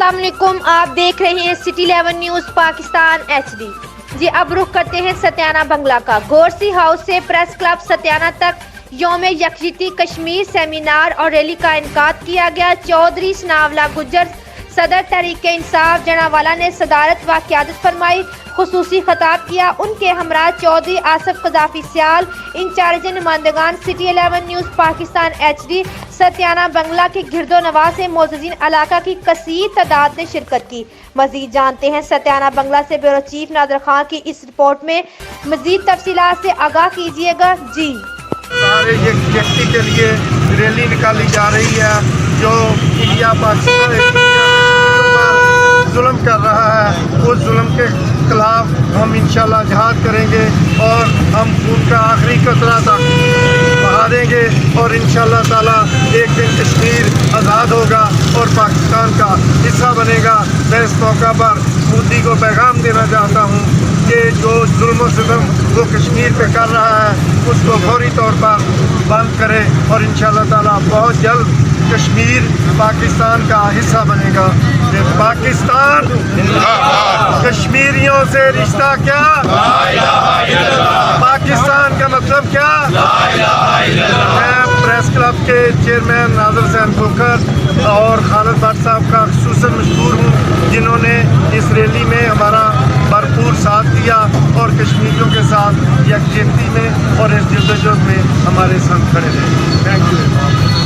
अस्सलाम वालेकुम, आप देख रहे हैं सिटी 11 न्यूज पाकिस्तान HD। जी अब रुख करते हैं सत्याना बंगला का। गोरसी हाउस से प्रेस क्लब सत्याना तक यौम यकजहती कश्मीर सेमिनार और रैली का इनेकाद किया गया। चौधरी सनावला गुज्जर सदर तहरीक इंसाफ जनावाला ने सदारत व क़यादत फरमाई, खुसूसी खिताब किया। उनके हमरा चौधरी आसफ कज़ाफ़ी सियाल, इंचार्ज नुमाइंदगान city 11 news Pakistan HD Satyana Bangla के गिरदो नवाज से मोअज़्ज़िज़ीन इलाका की कसीर तादाद ने शिरकत की। मज़ीद जानते हैं सत्याना बंगला से ब्यूरो चीफ नादिर खान की इस रिपोर्ट में। मज़ीद तफसीलात से आगाह कीजिएगा। जी सारे यकजहती के लिए रैली निकाली जा रही है। जो इंडिया पाकिस्तान जुल्म कर रहा है, उस जुल्म के खिलाफ हम इंशाल्लाह जिहाद करेंगे और हम उनका आखिरी कतरा तक बहा देंगे और इंशाल्लाह ताला एक दिन कश्मीर आज़ाद होगा और पाकिस्तान का हिस्सा बनेगा। मैं इस मौका पर मोदी को पैगाम देना चाहता हूँ कि जो जुल्म सितम वो कश्मीर पे कर रहा है उसको फौरी तौर पर बंद करे और इंशाल्लाह ताला बहुत जल्द कश्मीर पाकिस्तान का हिस्सा बनेगा। पाकिस्तान कश्मीरियों से रिश्ता क्या, पाकिस्तान का मतलब क्या। मैं प्रेस क्लब के चेयरमैन नाज़िर हुसैन खोखर और खालिद भट्ट साहब का खुसूसन मशकूर हूँ जिन्होंने इस रैली में हमारा भरपूर साथ दिया और कश्मीरियों के साथ यकजहती में और इस जद्दोजहद में हमारे साथ खड़े रहे। Thank you.